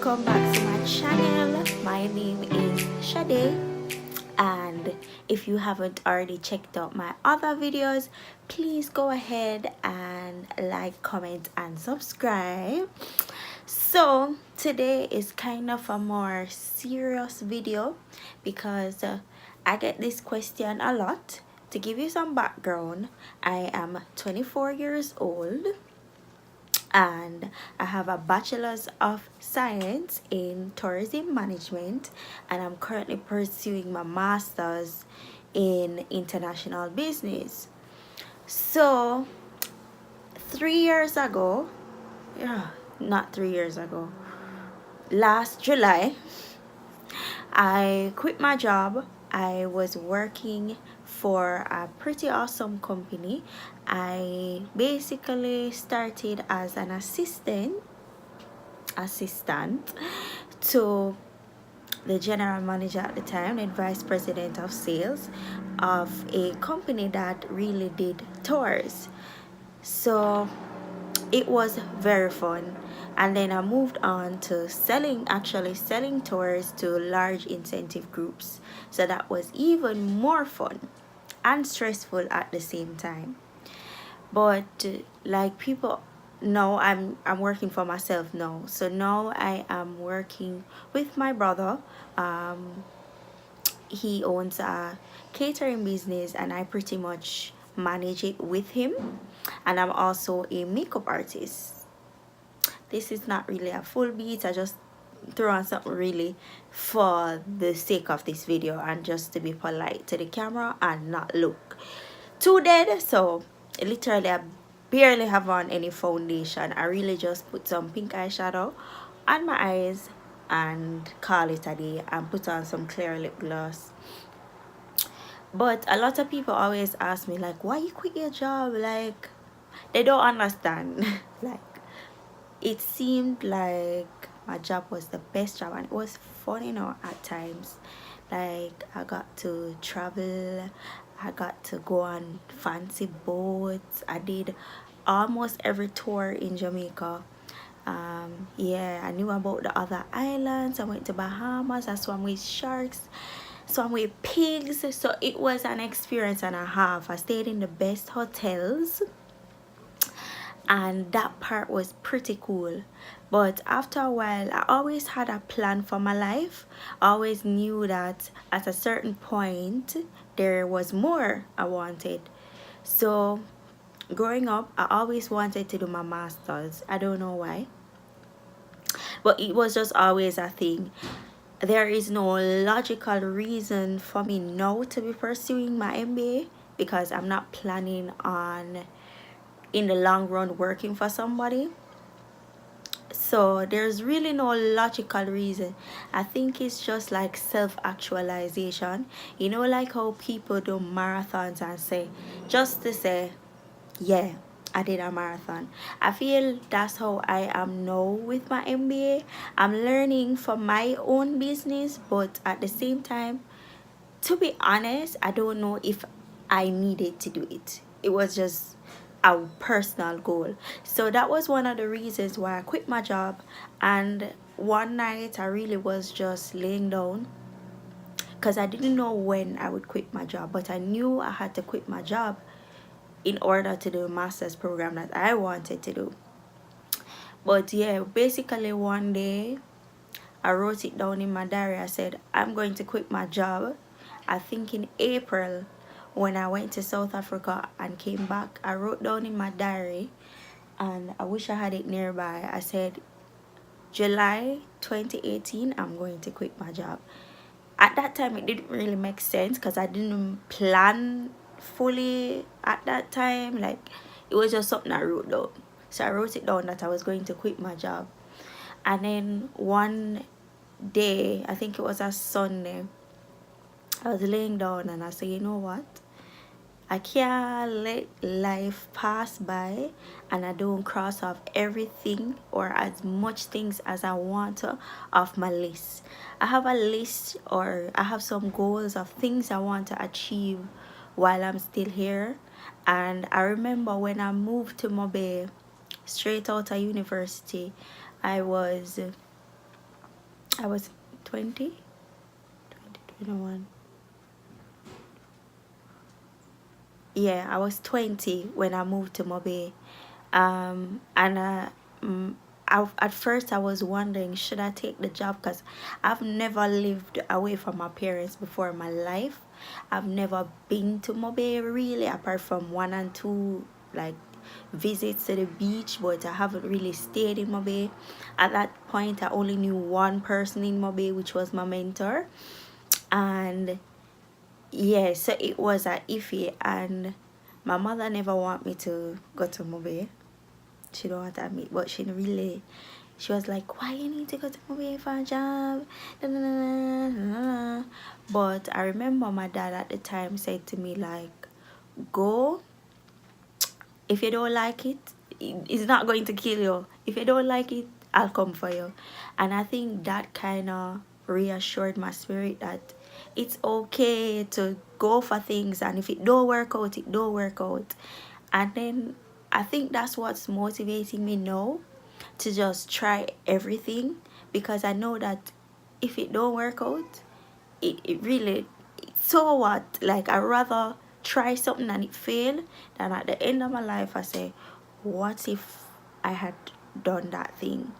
welcome back to my channel. My name is Sade, and if you haven't already checked out my other videos, please go ahead and like, comment and subscribe. So today is kind of a more serious video because I get this question a lot. To give you some background, I am 24 years old and I have a bachelor's of science in tourism management, and I'm currently pursuing my master's in international business. So 3 years ago, not 3 years ago, last July, I quit my job. I was working for a pretty awesome company. I basically started as an assistant to the general manager at the time and vice president of sales of a company that really did tours. So it was very fun, and then I moved on to actually selling tours to large incentive groups. So that was even more fun and stressful at the same time. But like people know, I'm working for myself now. So now I am working with my brother. He owns a catering business and I pretty much manage it with him, and I'm also a makeup artist. This is not really a full beat, I just throw on something really for the sake of this video and just to be polite to the camera and not look too dead. So literally I barely have on any foundation. I really just put some pink eyeshadow on my eyes and call it a day, and put on some clear lip gloss. But a lot of people always ask me like, why you quit your job? Like, they don't understand. Like, it seemed like my job was the best job and it was fun, at times. Like, I got to travel, I got to go on fancy boats, I did almost every tour in Jamaica. Yeah, I knew about the other islands. I went to Bahamas, I swam with sharks, swam with pigs. So it was an experience and a half. I stayed in the best hotels, and that part was pretty cool. But after a while, I always had a plan for my life. I always knew that at a certain point there was more I wanted. So growing up, I always wanted to do my master's. I don't know why, but it was just always a thing. There is no logical reason for me now to be pursuing my MBA, because I'm not planning on in the long run working for somebody. So there's really no logical reason. I think it's just like self-actualization, like how people do marathons and say, just to say, yeah, I did a marathon. I feel that's how I am now with my MBA. I'm learning for my own business, but at the same time, to be honest, I don't know if I needed to do it. It was just a personal goal. So that was one of the reasons why I quit my job. And one night I really was just laying down, because I didn't know when I would quit my job, but I knew I had to quit my job in order to do a master's program that I wanted to do. But yeah, basically one day I wrote it down in my diary. I said, I'm going to quit my job. I think in April, when I went to South Africa and came back, I wrote down in my diary, and I wish I had it nearby. I said, July 2018, I'm going to quit my job. At that time, it didn't really make sense because I didn't plan fully at that time. Like, it was just something I wrote down. So I wrote it down that I was going to quit my job. And then one day, I think it was a Sunday, I was laying down and I said, you know what? I can't let life pass by and I don't cross off everything or as much things as I want to off my list. I have a list, or I have some goals of things I want to achieve while I'm still here. And I remember when I moved to Mobile straight out of university, I was I was 20, 21. Yeah, I was 20 when I moved to Mobay. And mm, at first I was wondering, should I take the job? Because I've never lived away from my parents before in my life. I've never been to Mobay really, apart from one and two like visits to the beach, but I haven't really stayed in Mobay. At that point, I only knew one person in Mobay, which was my mentor. And yeah, so it was a iffy, and my mother never want me to go to Mobay. She don't want to admit, but she was like, why you need to go to Mobay for a job? Da, da, da, da, da. But I remember my dad at the time said to me like, go. If you don't like it, it's not going to kill you. If you don't like it, I'll come for you. And I think that kind of reassured my spirit that it's okay to go for things, and if it don't work out, it don't work out. And then I think that's what's motivating me now, to just try everything, because I know that if it don't work out, it really, so what, like I rather try something and it fail than at the end of my life I say, what if I had done that thing?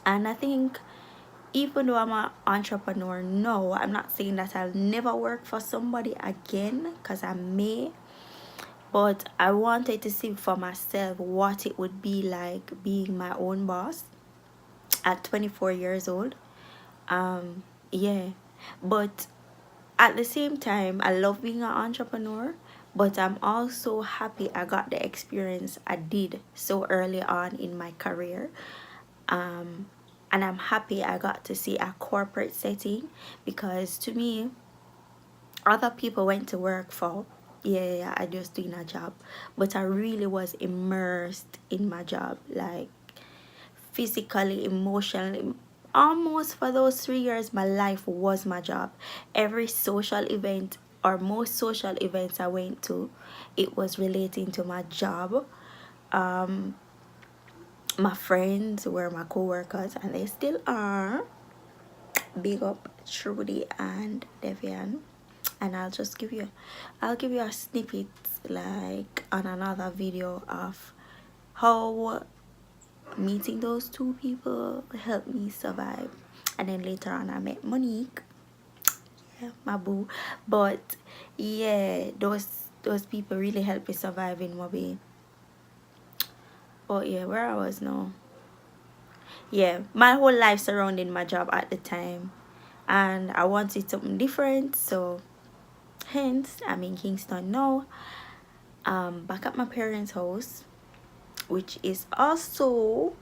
And I think even though I'm an entrepreneur, no, I'm not saying that I'll never work for somebody again, because I may, but I wanted to see for myself what it would be like being my own boss at 24 years old. Yeah, but at the same time, I love being an entrepreneur, but I'm also happy I got the experience I did so early on in my career. And I'm happy I got to see a corporate setting, because to me, other people went to work for, yeah, I just doing a job, but I really was immersed in my job, like physically, emotionally. Almost for those 3 years, my life was my job. Every social event, or most social events I went to, it was relating to my job. My friends were my co-workers, and they still are. Big up Trudy and Devian. And I'll give you a snippet like on another video of how meeting those two people helped me survive. And then later on I met Monique, yeah, my boo. But yeah, those people really helped me survive in Mobi. But yeah, where I was now, yeah, my whole life surrounding my job at the time, and I wanted something different, so hence I'm in Kingston now, back at my parents' house, which is also,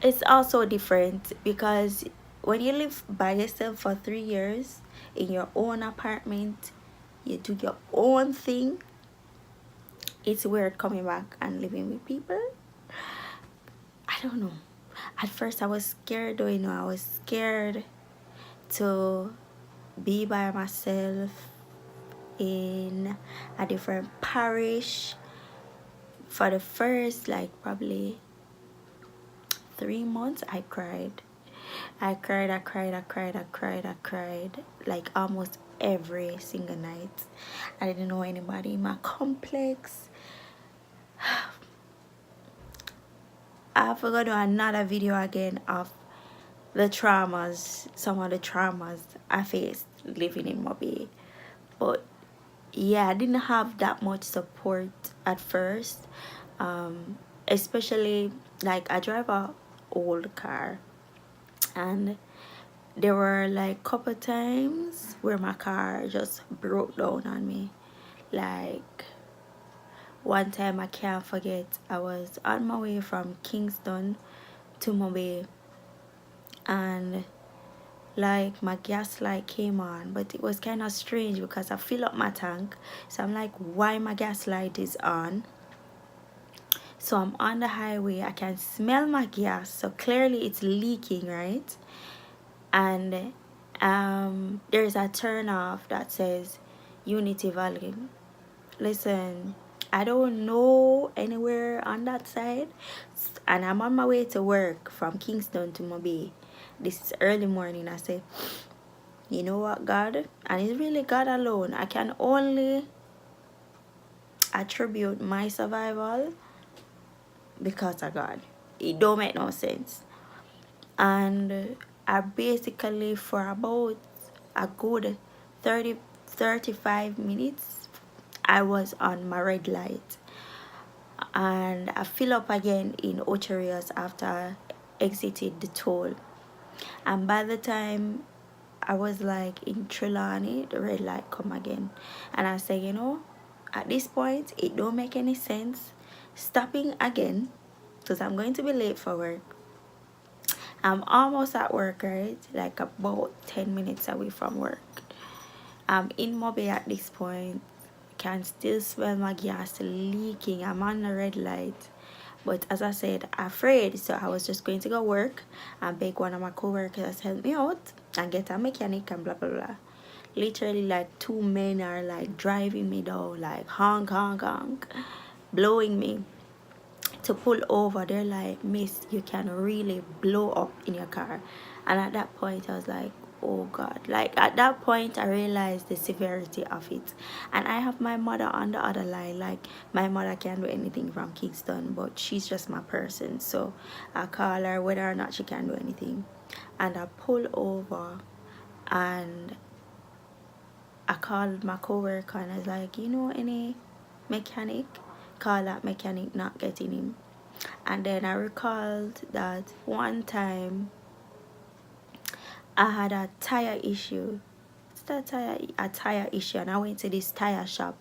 it's also different, because when you live by yourself for 3 years in your own apartment, you do your own thing, it's weird coming back and living with people. I don't know, at first I was scared though, you know, I was scared to be by myself in a different parish. For the first like probably 3 months, I cried. I cried, I cried, I cried, I cried, I cried, like almost every single night. I didn't know anybody in my complex. I forgot to do another video again of the traumas, some of the traumas I faced living in Mobay. But yeah, I didn't have that much support at first. Especially like I drive a old car, and there were like couple times where my car just broke down on me. Like one time I can't forget, I was on my way from Kingston to Mobay, and like my gas light came on, but it was kind of strange because I fill up my tank, so I'm like, why my gas light is on? So I'm on the highway, I can smell my gas, so clearly it's leaking, right? And there's a turn off that says Unity Valley. Listen, I don't know anywhere on that side, and I'm on my way to work from Kingston to Mobay. This is early morning. I say, you know what, God? And it's really God alone. I can only attribute my survival because of God. It don't make no sense. And I basically, for about a good 35 minutes, I was on my red light. And I fill up again in Ocherias after I exited the toll. And by the time I was like in Trelawney, the red light come again. And I say, you know, at this point, it don't make any sense stopping again because I'm going to be late for work. I'm almost at work, right? Like about 10 minutes away from work. I'm in Mobay at this point. Can still smell my gas leaking. I'm on the red light. But as I said, afraid, so I was just going to go work and beg one of my co-workers to help me out and get a mechanic and blah blah blah. Literally like two men are like driving me down, like honk honk honk, blowing me to pull over. They're like, miss, you can really blow up in your car. And at that point I was like, oh God. Like at that point I realized the severity of it. And I have my mother on the other line. Like my mother can't do anything from Kingston, but she's just my person, so I call her whether or not she can do anything. And I pull over and I called my coworker and I was like, you know any mechanic? Call that mechanic, not getting him. And then I recalled that one time I had a tire issue. It's a tire issue, and I went to this tire shop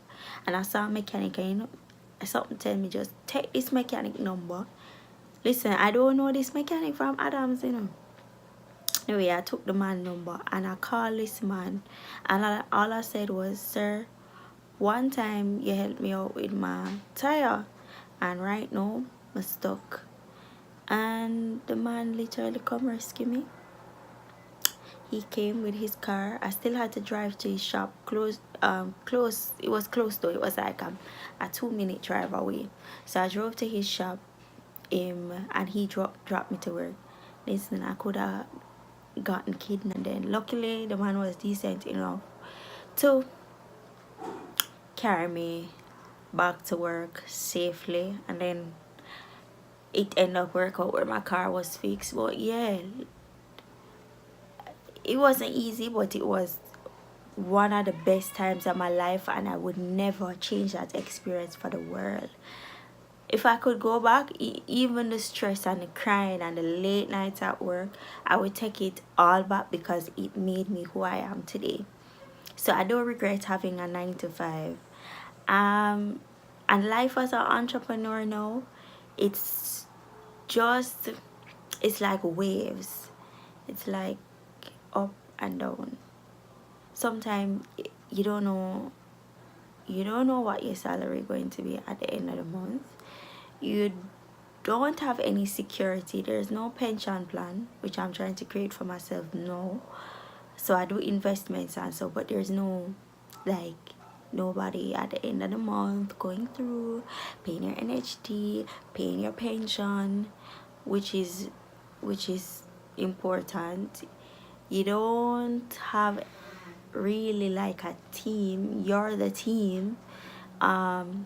and I saw a mechanic, and you know, something tell me just take this mechanic number. Listen, I don't know this mechanic from Adams, you know. Anyway, I took the man number and I called this man, and all I said was, sir, one time you helped me out with my tire and right now I'm stuck. And the man literally come rescue me. He came with his car. I still had to drive to his shop. Close. It was close though. It was like a 2-minute drive away. So I drove to his shop, and he dropped me to work. Listen, I could have gotten kidnapped then. Luckily, the man was decent enough to carry me back to work safely, and then it ended up working out where my car was fixed. But yeah, it wasn't easy, but it was one of the best times of my life, and I would never change that experience for the world. If I could go back, even the stress and the crying and the late nights at work, I would take it all back because it made me who I am today. So I don't regret having a 9 to 5. And life as an entrepreneur now, it's just, it's like waves. It's like up and down. Sometimes you don't know what your salary is going to be at the end of the month. You don't have any security. There's no pension plan, which I'm trying to create for myself now. So I do investments and so, but there's no, like, nobody at the end of the month going through paying your NHT, paying your pension, which is important. You don't have really like a team. You're the team. And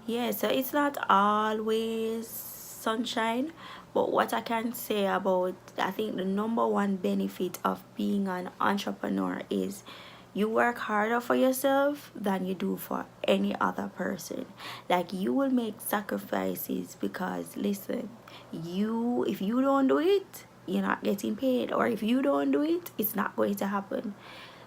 yeah, so it's not always sunshine, but what I can say about, I think the number one benefit of being an entrepreneur is you work harder for yourself than you do for any other person. Like you will make sacrifices because listen, if you don't do it, you're not getting paid, or if you don't do it, it's not going to happen.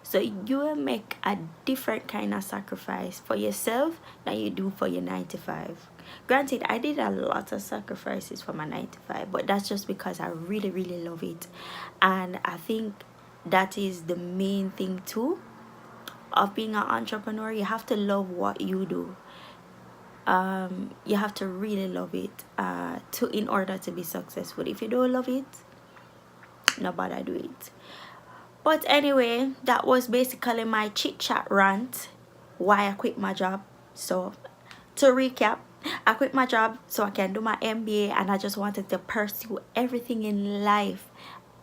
So you will make a different kind of sacrifice for yourself than you do for your 9 to 5. Granted, I did a lot of sacrifices for my 9 to 5, but that's just because I really, really love it. And I think that is the main thing too of being an entrepreneur. You have to love what you do. You have to really love it in order to be successful. If you don't love it, nobody do it. But anyway, that was basically my chit chat rant why I quit my job. So to recap, I quit my job so I can do my MBA, and I just wanted to pursue everything in life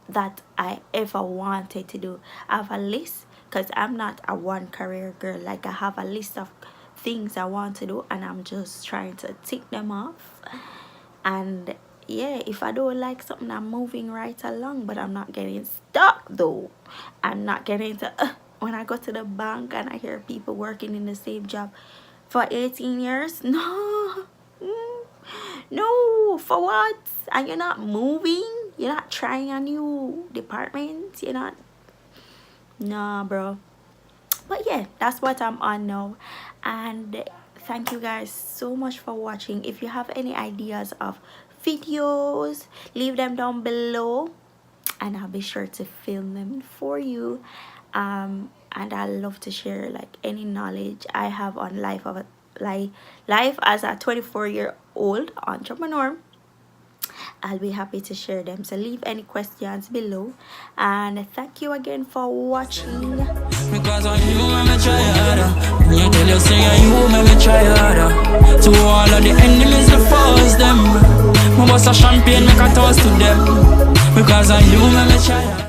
that I ever wanted to do. I have a list, because I'm not a one career girl. Like, I have a list of things I want to do, and I'm just trying to tick them off. And yeah, if I don't like something, I'm moving right along, but I'm not getting stuck though. I'm not getting to when I go to the bank and I hear people working in the same job for 18 years. No. No, for what? And you're not moving, you're not trying a new department, you're not. Nah, bro. But yeah, that's what I'm on now. And thank you guys so much for watching. If you have any ideas of videos, leave them down below, and I'll be sure to film them for you. And I love to share like any knowledge I have on life as a 24-year-old entrepreneur. I'll be happy to share them. So leave any questions below, and thank you again for watching. Because on you, I'm try harder. When you tell you say you, I'm try harder. To all of the enemies, the foes them. My boss a champagne, make a toast to them. Because on you, I'm try harder.